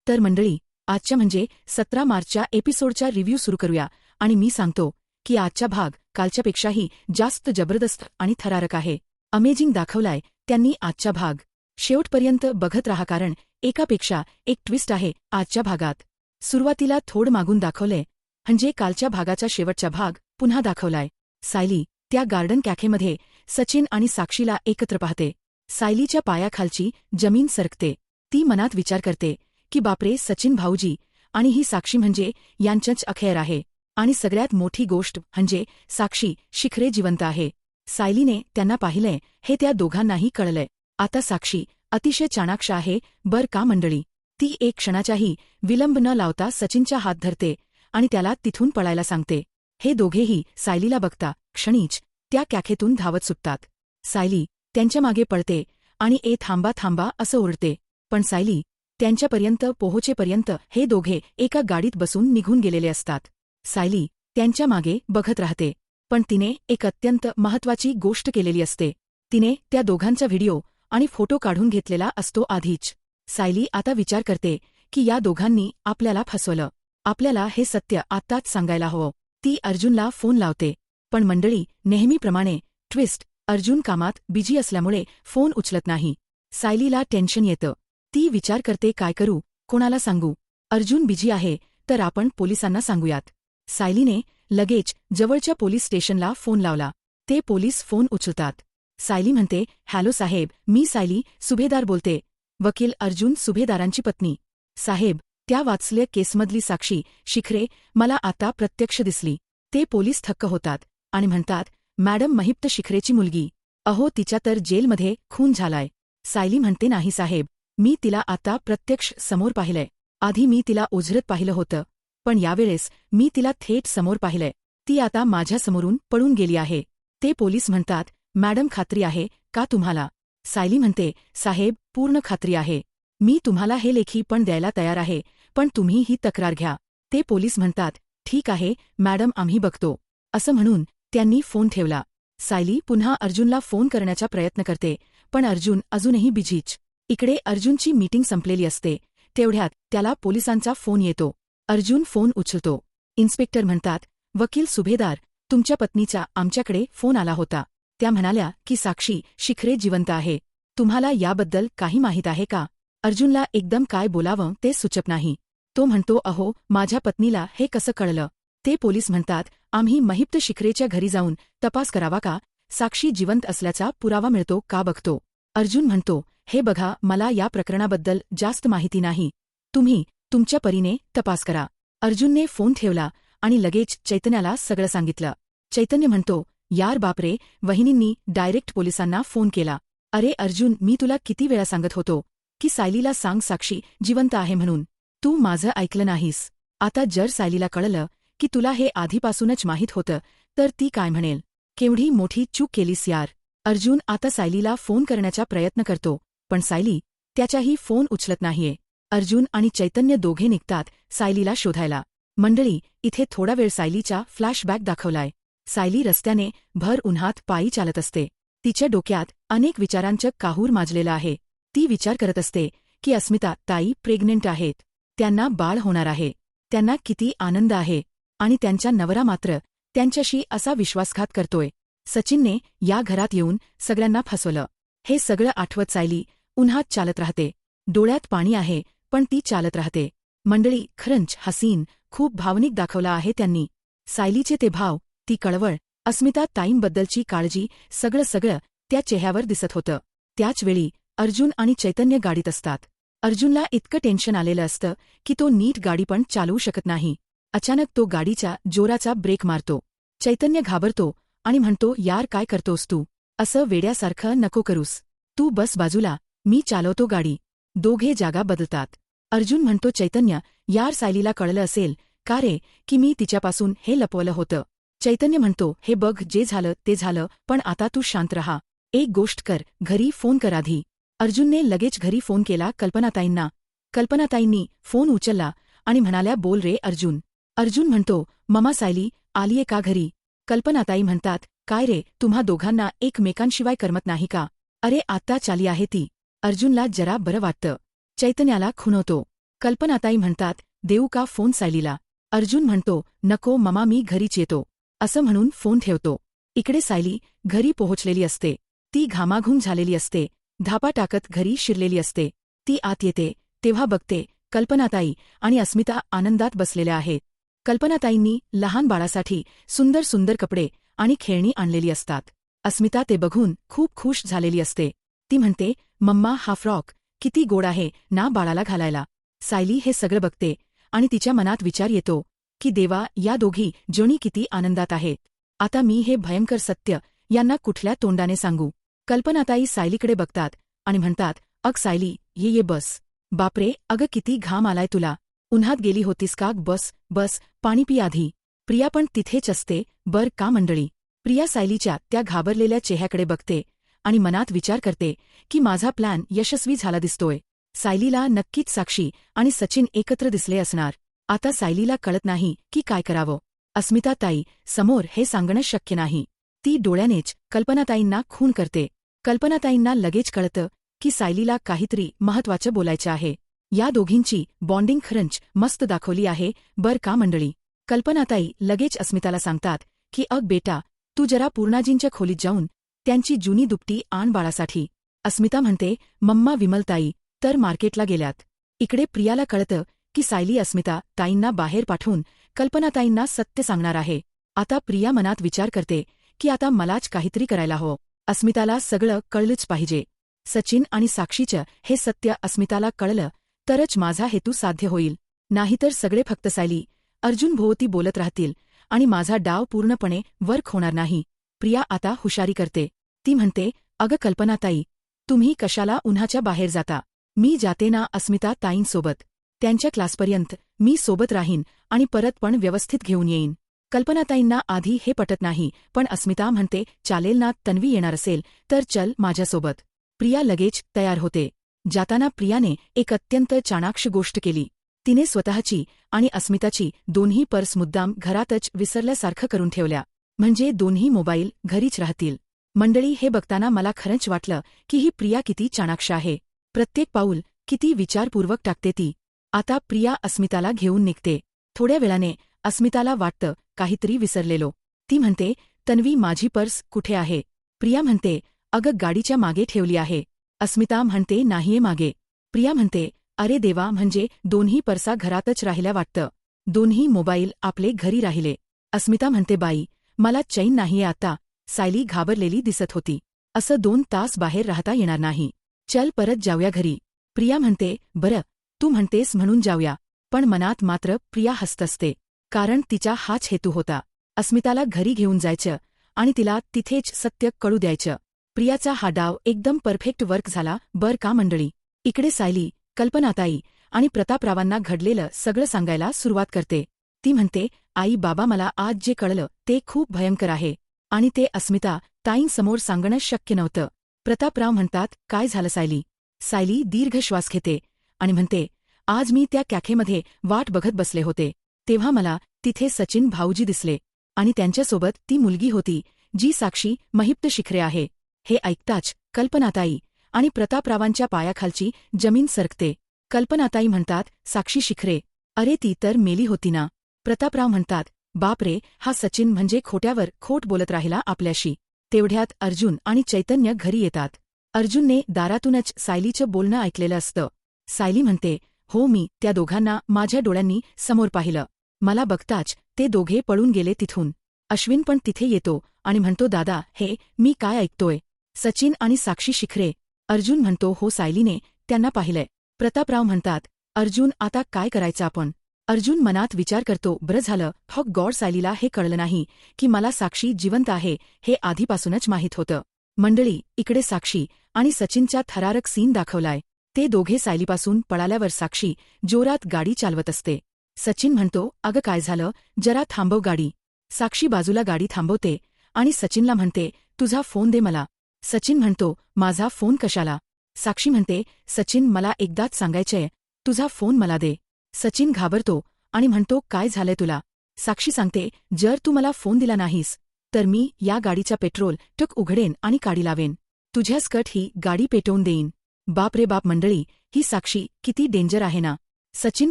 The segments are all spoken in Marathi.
तर मंडळी, आजच्या म्हणजे 17 मार्चच्या एपिसोडच्या रिव्ह्यू सुरू करूया आणि मी सांगतो की आजचा भाग कालच्यापेक्षाही जास्त जबरदस्त आणि थरारक आहे. अमेजिंग दाखवलाय त्यांनी आजचा भाग. शेवटपर्यंत बघत राहा कारण एकापेक्षा एक ट्विस्ट आहे आजच्या भागात. सुरुवातीला थोड मागून दाखवलंय म्हणजे कालच्या भागाचा शेवटचा भाग पुन्हा दाखवलाय. सायली त्या गार्डन कॅफेमध्ये सचिन आणि साक्षीला एकत्र पाहते. सायलीच्या पायाखालची जमीन सरकते. ती मनात विचार करते की बापरे, सचिन भाऊजी आणि ही साक्षी म्हणजे यांचंच अखेर आहे. आणि सगळ्यात मोठी गोष्ट म्हणजे साक्षी शिखरे जिवंत आहे. सायलीने त्यांना पाहिलंय हे त्या दोघांनाही कळलंय. आता साक्षी अतिशय चाणाक्ष आहे बर का मंडळी. ती एक क्षणाचाही विलंब न लावता सचिनच्या हात धरते आणि त्याला तिथून पळायला सांगते. हे दोघेही सायलीला बघता क्षणीच त्या कॅफेतून धावत सुटतात. सायली त्यांच्या मागे पळते आणि ए थांबा थांबा असं ओरडते. पण सायली त्यांच्यापर्यंत पोहोचेपर्यंत हे दोघे एका गाडीत बसून निघून गेलेले असतात. सायली त्यांच्या मागे बघत राहते. पण तिने एक अत्यंत महत्वाची गोष्ट केलेली असते. तिने त्या दोघांचा व्हिडिओ आणि फोटो काढून घेतलेला असतो आधीच. सायली आता विचार करते की या दोघांनी आपल्याला फसवलं. आपल्याला हे सत्य आत्ताच सांगायला हवं. ती अर्जुनला फोन लावते. पण मंडळी, नेहमीप्रमाणे ट्विस्ट, अर्जुन कामात बिझी असल्यामुळे फोन उचलत नाही. सायलीला टेन्शन येतं. ती विचार करते काय करू, कोणाला सांगू. अर्जुन बिझी आहे तर आपण पोलिसांना सांगूयात. सायलीने लगेच जवळच्या पोलीस स्टेशनला फोन लावला. ते पोलीस फोन उचलतात. सायली म्हणते, हॅलो साहेब, मी सायली सुभेदार बोलते, वकील अर्जुन सुभेदारांची पत्नी. साहेब, त्या वाचल्या केसमधली साक्षी शिखरे मला आता प्रत्यक्ष दिसली. ते पोलीस थक्क होतात आणि म्हणतात, मॅडम महिप्त शिखरेची मुलगी. अहो, तिच्या तर जेलमध्ये खून झालाय. सायली म्हणते, नाही साहेब, मी तिला आता प्रत्यक्ष समोर पाहिलंय. आधी मी तिला ओझरत पाहिलं होतं, पण यावेळेस मी तिला थेट समोर पाहिलंय. ती आता माझ्यासमोरून पळून गेली आहे. ते पोलीस म्हणतात, मॅडम खात्री आहे का तुम्हाला? सायली म्हणते, साहेब, पूर्ण खात्री आहे. मी तुम्हाला हे लेखी पण द्यायला तयार आहे, पण तुम्ही ही तक्रार घ्या. ते पोलीस म्हणतात, ठीक आहे मॅडम, आम्ही बघतो. असं म्हणून त्यांनी फोन ठेवला. सायली पुन्हा अर्जुनला फोन करण्याचा प्रयत्न करते, पण अर्जुन अजूनही बिझीच. इकडे अर्जुनची मीटिंग संपलेली असते. तेवढ्यात त्याला पोलिसांचा फोन येतो. अर्जुन फोन उचलतो. इन्स्पेक्टर म्हणतात, वकील सुभेदार, तुमच्या पत्नीचा आमच्याकडे फोन आला होता. त्या म्हणाल्या की साक्षी शिखरे जिवंत आहे. तुम्हाला याबद्दल काही माहीत आहे का? अर्जुनला एकदम काय बोलावं ते सुचत नाही. तो म्हणतो, अहो, माझ्या पत्नीला हे कसं कळलं? ते पोलीस म्हणतात, आम्ही महिप्त शिखरेच्या घरी जाऊन तपास करावा का? साक्षी जिवंत असल्याचा पुरावा मिळतो का बघतो. अर्जुन म्हणतो, हे बघा, मला या प्रकरणाबद्दल जास्त माहिती नाही. तुम्ही तुमच्या परीने तपास करा. अर्जुनने फोन ठेवला आणि लगेच चैतन्याला सगळं सांगितलं. चैतन्य म्हणतो, यार बापरे, वहिनींनी डायरेक्ट पोलिसांना फोन केला. अरे अर्जुन, मी तुला किती वेळा सांगत होतो की सायलीला सांग साक्षी जिवंत आहे म्हणून. तू माझं ऐकलं नाहीस. आता जर सायलीला कळलं की तुला हे आधीपासूनच माहीत होतं तर ती काय म्हणेल? केवढी मोठी चूक केलीस यार. अर्जुन आता सायलीला फोन करण्याचा प्रयत्न करतो, पण सायली त्याचाही फोन उचलत नाहीये. अर्जुन आणि चैतन्य दोघे निघतात सायलीला शोधायला. मंडळी, इथे थोडा वेळ सायलीचा फ्लॅशबॅक दाखवलाय. सायली रस्त्याने भर उन्हात पायी चालत असते. तिच्या डोक्यात अनेक विचारांचं काहूर माजलेलं आहे. ती विचार करत असते की अस्मिता ताई प्रेग्नेंट आहेत. त्यांना बाळ होणार आहे. त्यांना किती आनंद आहे. आणि त्यांचा नवरा मात्र त्यांच्याशी असा विश्वासघात करतोय. सचिनने या घरात येऊन सगळ्यांना फसवलं. हे सगळं आठवत सायली उन्हात चालत राहते. डोळ्यात पाणी आहे पण ती चालत राहते. मंडळी, खरंच हसीन, खूप भावनिक दाखवला आहे त्यांनी. सायलीचे ते भाव, ती कळवळ, अस्मिता ताईंबद्दलची काळजी, सगळं त्या चेहऱ्यावर दिसत होतं. त्याचवेळी अर्जुन आणि चैतन्य गाडीत असतात. अर्जुनला इतकं टेन्शन आलेलं असतं की तो नीट गाडी पण चालवू शकत नाही. अचानक तो गाडीच्या जोराचा ब्रेक मारतो. चैतन्य घाबरतो आणि म्हणतो, यार काय करतोस तू? असं वेड्यासारखं नको करूस. तू बस बाजूला, मी चालवतो गाडी. दोघे जागा बदलतात. अर्जुन म्हणतो, चैतन्य, यार सायलीला कळलं असेल का रे की मी तिच्यापासून हे लपवलं होतं? चैतन्य म्हणतो, हे बघ, जे झालं ते झालं, पण आता तू शांत रहा. एक गोष्ट कर, घरी फोन कर आधी. अर्जुनने लगेच घरी फोन केला कल्पनाताईंना. कल्पनाताईंनी फोन उचलला आणि म्हणाल्या, बोल रे अर्जुन. अर्जुन म्हणतो, ममा सायली आलीये का घरी? कल्पनाताई म्हणतात, काय रे, तुम्हा दोघांना एकमेकांशिवाय करमत नाही का? अरे आता चाली आहे ती. अर्जुनला जरा बरं वाटतं. चैतन्याला खुणवतो. कल्पनाताई म्हणतात, देऊ का फोन सायलीला? अर्जुन म्हणतो, नको ममा, मी घरीच येतो. असं म्हणून फोन ठेवतो. इकडे सायली घरी पोहोचलेली असते. ती घामाघूम झालेली असते. धापा टाकत घरी शिरलेली असते. ती आत येते तेव्हा बघते कल्पनाताई आणि अस्मिता आनंदात बसलेल्या आहेत. कल्पनाताईंनी लहान बाळासाठी सुंदर सुंदर कपडे आणि खेळणी आणलेली असतात. अस्मिता ते बघून खूप खुश झालेली असते. ती म्हणते, मम्मा, हा फ्रॉक किती गोड आहे ना बाळाला घालायला. सायली हे सगळं बघते आणि तिच्या मनात विचार येतो की देवा, या दोघी जणी किती आनंदात आहेत. आता मी हे भयंकर सत्य यांना कुठल्या तोंडाने सांगू? कल्पनाताई सायलीकडे बघतात आणि म्हणतात, अग सायली, ये बस. बापरे, अगं किती घाम आलाय तुला. उन्हात गेली होतीस का? बस बस, पाणी पी आधी. प्रिया पण तिथेच असते बर का मंडळी? प्रिया सायलीच्या त्या घाबरलेल्या चेहऱ्याकडे बघते आणि मनात विचार करते की माझा प्लॅन यशस्वी झाला दिसतोय. सायलीला नक्कीच साक्षी आणि सचिन एकत्र दिसले असणार. आता सायलीला कळत नाही की काय करावं. अस्मिता ताई समोर हे सांगणं शक्य नाही. ती डोळ्यानेच कल्पनाताईंना खून करते. कल्पनाताईंना लगेच कळतं की सायलीला काहीतरी महत्वाचं बोलायचं आहे. या दोघींची बॉन्डिंग खरंच मस्त दाखवली आहे बर का मंडळी? कल्पनाताई लगेच अस्मिताला सांगतात की अग बेटा, तू जरा पूर्णाजींच्या खोलीत जाऊन त्यांची जुनी दुपटी आण बाळासाठी. अस्मिता म्हणते, मम्मा, विमलताई तर मार्केटला गेल्यात. इकडे प्रियाला कळतं की सायली अस्मिता ताईंना बाहेर पाठवून कल्पनाताईंना सत्य सांगणार आहे. आता प्रिया मनात विचार करते की आता मलाच काहीतरी करायला हवं. अस्मिताला सगळं कळलंच पाहिजे. सचिन आणि साक्षीचं हे सत्य अस्मिताला कळलं तरच माझा हेतू साध्य होईल. नाहीतर सगळे फक्त सायली अर्जुन भोवती बोलत राहतील आणि माझा डाव पूर्णपणे वर्क होणार नाही. प्रिया आता हुशारी करते. ती म्हणते, अगं कल्पनाताई, तुम्ही कशाला उन्हाच्या बाहेर जाता? मी जाते ना अस्मिता ताईंसोबत. त्यांच्या क्लासपर्यंत मी सोबत राहीन आणि परत पण व्यवस्थित घेऊन येईन. कल्पनाताईंना आधी हे पटत नाही, पण अस्मिता म्हणते, चालेल ना, तन्वी येणार असेल तर चल माझ्यासोबत. प्रिया लगेच तयार होते. जाताना प्रियाने एक अत्यंत चाणाक्ष गोष्ट केली. तिने स्वतःची आणि अस्मिताची दोन्ही पर्स मुद्दाम घरातच विसरल्यासारखं करून ठेवल्या. म्हणजे दोन्ही मोबाईल घरीच राहतील. मंडळी, हे बघताना मला खरंच वाटलं की ही प्रिया किती चाणाक्ष आहे. प्रत्येक पाऊल किती विचारपूर्वक टाकते ती. आता प्रिया अस्मिताला घेऊन निघते. थोड्या वेळाने अस्मिताला वाटतं काहीतरी विसरलेलो. ती म्हणते, तन्वी, माझी पर्स कुठे आहे? प्रिया म्हणते, अगं गाडीच्या मागे ठेवली आहे. अस्मिता म्हणते, नाहीये मागे. प्रिया म्हणते, अरे देवा, म्हणजे दोन्ही पर्सा घरातच राहिल्या वाटतं. दोन्ही मोबाईल आपले घरी राहिले. अस्मिता म्हणते, बाई, मला चैन नाहीये आता. सायली घाबरलेली दिसत होती. असं 2 तास बाहेर राहता येणार नाही. चल परत जाऊया घरी. प्रिया म्हणते, बरं, तू म्हणतेस म्हणून जाऊया. पण मनात मात्र प्रिया हसत असते. कारण तिचा हाच हेतू होता, अस्मिताला घरी घेऊन जायचं आणि तिला तिथेच सत्य कळू द्यायचं. प्रियाचा हा डाव एकदम परफेक्ट वर्क झाला बर का मंडळी? इकडे सायली कल्पनाताई आणि प्रतापरावांना घडलेलं सगळं सांगायला सुरुवात करते. ती म्हणते, आई बाबा, मला आज जे कळलं ते खूप भयंकर आहे आणि ते अस्मिता ताईंसमोर सांगणं शक्य नव्हतं. प्रतापराव म्हणतात, काय झालं सायली? सायली दीर्घ श्वास घेते आणि म्हणते, आज मी त्या कॅफेमध्ये वाट बघत बसले होते तेव्हा मला तिथे सचिन भाऊजी दिसले आणि त्यांच्यासोबत ती मुलगी होती जी साक्षी महिप्त शिखरे आहे. हे ऐकताच कल्पनाताई आणि प्रतापरावांच्या पायाखालची जमीन सरकते. कल्पनाताई म्हणतात, साक्षी शिखरे? अरे ती तर मेली होती ना? प्रतापराव म्हणतात, बाप रे, हा सचिन म्हणजे खोट्यावर खोट बोलत राहिला आपल्याशी. तेवढ्यात अर्जुन आणि चैतन्य घरी येतात. अर्जुनने दारातूनच सायलीचं बोलणं ऐकलेलं असतं. सायली म्हणते, हो, मी त्या दोघांना माझ्या डोळ्यांनी समोर पाहिलं. मला बघताच ते दोघे पळून गेले तिथून. अश्विन पण तिथे येतो आणि म्हणतो, दादा, हे मी काय ऐकतोय? सचिन आणि साक्षी शिखरे? अर्जुन म्हणतो, हो, सायलीने त्यांना पाहिलंय. प्रतापराव म्हणतात, अर्जुन, आता काय करायचं आपण? अर्जुन मनात विचार करतो, बरं झालं, थॉक गॉड, सायलीला हे कळलं नाही की मला साक्षी जिवंत आहे हे आधीपासूनच माहीत होतं. मंडळी, इकडे साक्षी आणि सचिनचा थरारक सीन दाखवलाय. ते दोघे सायलीपासून पळाल्यावर साक्षी जोरात गाडी चालवत असते. सचिन म्हणतो, अगं काय झालं, जरा थांबव गाडी. साक्षी बाजूला गाडी थांबवते आणि सचिनला म्हणते, तुझा फोन दे मला. सचिन म्हणतो, माझा फोन कशाला? साक्षी म्हणते, सचिन, मला एकदाच सांगायचंय, तुझा फोन मला दे. सचिन घाबरतो आणि म्हणतो, काय झालंय तुला? साक्षी सांगते, जर तू मला फोन दिला नाहीस तर मी या गाडीचा पेट्रोल टक उघडेन आणि काडी लावेन. तुझ्या स्कर्ट ही गाडी पेटवून देईन. बाप रे बाप मंडळी, ही साक्षी किती डेंजर आहे ना? सचिन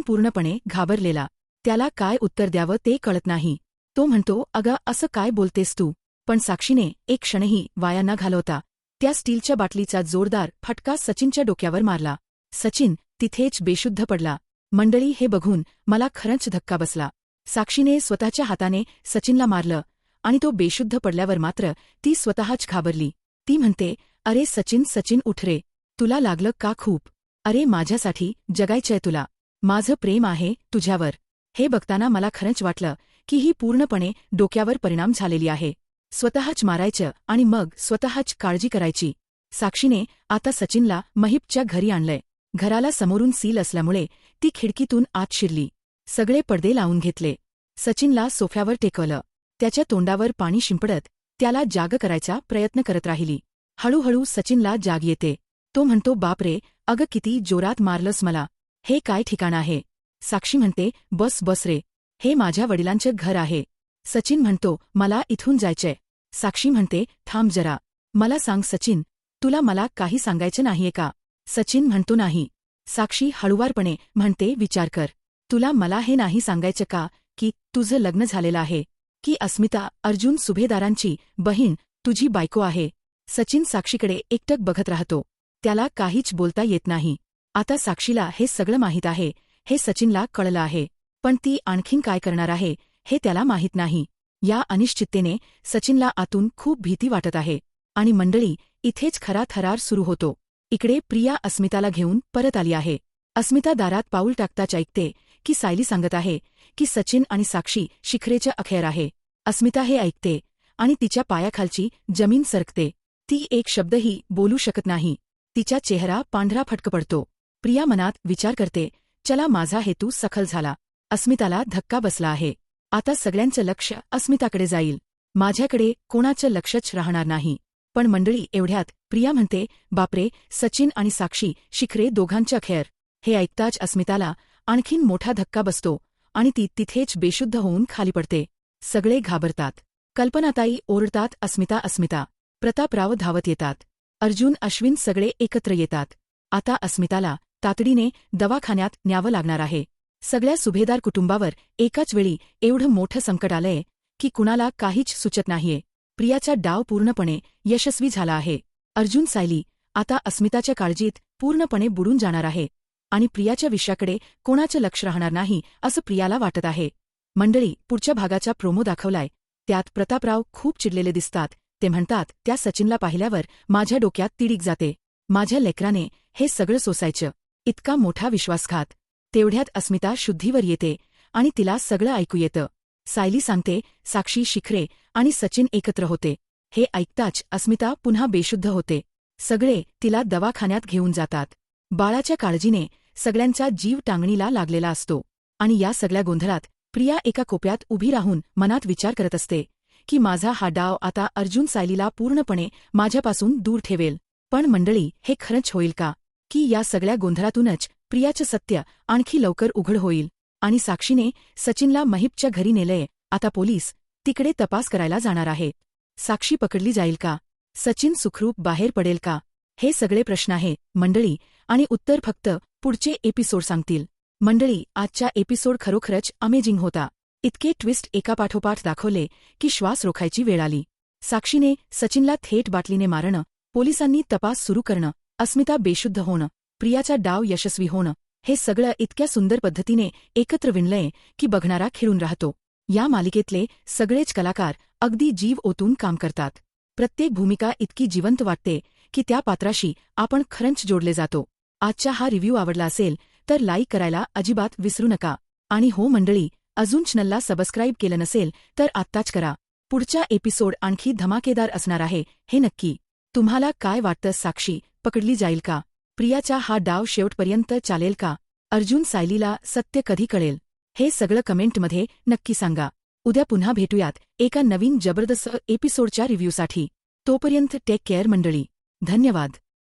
पूर्णपणे घाबरलेला. त्याला काय उत्तर द्यावं ते कळत नाही. तो म्हणतो, अगं असं काय बोलतेस तू? पण साक्षीने एक क्षणही वाया न घालवता त्या स्टीलच्या बाटलीचा जोरदार फटका सचिनच्या डोक्यावर मारला. सचिन तिथेच बेशुद्ध पडला. मंडळी, हे बघून मला खरंच धक्का बसला. साक्षीने स्वतःच्या हाताने सचिनला मारलं आणि तो बेशुद्ध पडल्यावर मात्र ती स्वतःच घाबरली. ती म्हणते, अरे सचिन, सचिन उठ रे. तुला लागलं का खूप? अरे माझ्यासाठी जगायचंय तुला. माझं प्रेम आहे तुझ्यावर. हे बघताना मला खरंच वाटलं की ही पूर्णपणे डोक्यावर परिणाम झालेली आहे. स्वतःच मारायचं आणि मग स्वतःच काळजी करायची. साक्षीने आता सचिनला महिपच्या घरी आणलंय. घराला समोरून सील असल्यामुळे ती खिडकीतून आत शिरली. सगळे पडदे लावून घेतले. सचिनला सोफ्यावर टेकवलं. त्याच्या तोंडावर पाणी शिंपडत त्याला जाग करायचा प्रयत्न करत राहिली. हळूहळू सचिनला जाग येते. तो म्हणतो, बापरे, अगं किती जोरात मारलंस मला. हे काय ठिकाण आहे? साक्षी म्हणते, बस बस रे. हे माझ्या वडिलांचं घर आहे. सचिन म्हणतो, मला इथून जायचंय. साक्षी म्हणते, थांब जरा. मला सांग सचिन, तुला मला काही सांगायचं नाहीये का? सचिन म्हणतो, नाही. साक्षी हळुवारपणे म्हणते, विचार कर. तुला मला हे नाही सांगायचं का की तुझं लग्न झालेलं आहे, की अस्मिता अर्जुन सुभेदारांची बहीण तुझी बायको आहे? सचिन साक्षीकडे एकटक बघत राहतो. त्याला काहीच बोलता येत नाही. आता साक्षीला हे सगळं माहीत आहे. हे सचिनला कळलं आहे. पण ती आणखीन काय करणार आहे हे त्याला माहीत नाही. या अनिश्चिततेने सचिनला आतून खूप भीती वाटत आहे. आणि मंडळी, इथेच खरा थरार सुरू होतो. इकडे प्रिया अस्मिताला घेऊन परत आली आहे. अस्मिता दारात पाऊल टाकताच ऐकते की सायली सांगत आहे की सचिन आणि साक्षी शिखरेच्या अखेर आहे. अस्मिता हे ऐकते आणि तिच्या पायाखालची जमीन सरकते. ती एक शब्दही बोलू शकत नाही. तिचा चेहरा पांढरा फटक पडतो. प्रिया मनात विचार करते, चला माझा हेतू सफल झाला. अस्मिताला धक्का बसला आहे. आता सगळ्यांचं लक्ष अस्मिताकडे जाईल. माझ्याकडे कोणाचं लक्षच राहणार नाही. पण मंडळी, एवढ्यात प्रिया म्हणते, बापरे, सचिन आणि साक्षी शिखरे दोघांच्या अखेर. हे ऐकताच अस्मिताला आणखीन मोठा धक्का बसतो आणि ती तिथेच बेशुद्ध होऊन खाली पडते. सगळे घाबरतात. कल्पनाताई ओरडतात, अस्मिता, अस्मिता. प्रतापराव धावत येतात. अर्जुन, अश्विन सगळे एकत्र येतात. आता अस्मिताला तातडीने दवाखान्यात न्यावं लागणार आहे. सगळ्या सुभेदार कुटुंबावर एकाच वेळी एवढं मोठं संकट आलंय की कुणाला काहीच सुचत नाहीये. प्रियाचा डाव पूर्णपणे यशस्वी झाला आहे. अर्जुन, सायली आता अस्मिताच्या काळजीत पूर्णपणे बुडून जाणार आहे आणि प्रियाच्या विषयाकडे कोणाचं लक्ष राहणार नाही असं प्रियाला वाटत आहे. मंडळी, पुढच्या भागाचा प्रोमो दाखवलाय. त्यात प्रतापराव खूप चिडलेले दिसतात. ते म्हणतात, त्या सचिनला पाहिल्यावर माझ्या डोक्यात तिडीक जाते. माझ्या लेकराने हे सगळं सोसायचं. इतका मोठा विश्वासघात. तेवढ्यात अस्मिता शुद्धीवर येते आणि तिला सगळं ऐकू येतं. सायली सांगते, साक्षी, शिखरे आणि सचिन एकत्र होते. हे ऐकताच अस्मिता पुन्हा बेशुद्ध होते. सगळे तिला दवाखान्यात घेऊन जातात. बाळाच्या काळजीने सगळ्यांचा जीव टांगणीला लागलेला असतो. आणि या सगळ्या गोंधळात प्रिया एका कोपऱ्यात उभी राहून मनात विचार करत असते की माझा हा डाव आता अर्जुन सायलीला पूर्णपणे माझ्यापासून दूर ठेवेल. पण मंडळी, हे खरंच होईल का? की या सगळ्या गोंधळातूनच प्रियाचं सत्य आणखी लवकर उघड होईल आणि साक्षीने सचिनला महिपच्या घरी नेलंय. आता पोलीस तिकडे तपास करायला जाणार आहेत. साक्षी पकडली जाईल का? सचिन सुखरूप बाहेर पडेल का? हे सगळे प्रश्न आहे मंडळी, आणि उत्तर फक्त पुढचे एपिसोड सांगतील. मंडळी, आजचा एपिसोड खरोखरच अमेजिंग होता. इतके ट्विस्ट एकापाठोपाठ दाखवले की श्वास रोखायची वेळ आली. साक्षीने सचिनला थेट बाटलीने मारणं, पोलिसांनी तपास सुरू करणं, अस्मिता बेशुद्ध होणं, प्रियाचा डाव यशस्वी होणं, हे सगळं इतक्या सुंदर पद्धतीने एकत्र विणलंय की बघणारा खिळून राहतो. या मालिकेतले सगळेच कलाकार अगदी जीव ओतून काम करतात. प्रत्येक भूमिका इतकी जिवंत वाटते की त्या पात्राशी आपण खरंच जोडले जातो. आजचा हा रिव्ह्यू आवडला असेल तर लाईक करायला अजिबात विसरू नका. आणि हो मंडळी, अजून चॅनलला सबस्क्राईब केलं नसेल तर आत्ताच करा. पुढचा एपिसोड आणखी धमाकेदार असणार आहे हे नक्की. तुम्हाला काय वाटतं, साक्षी पकडली जाईल का? प्रियाचा हा डाव शेवटपर्यंत चालेल का? अर्जुन सायलीला सत्य कधी कळेल? हे सगळं कमेंटमध्ये नक्की सांगा. उद्या पुन्हा भेटूयात एका नवीन जबरदस्त एपिसोडच्या रिव्ह्यूसाठी. तोपर्यंत टेक केअर मंडळी. धन्यवाद.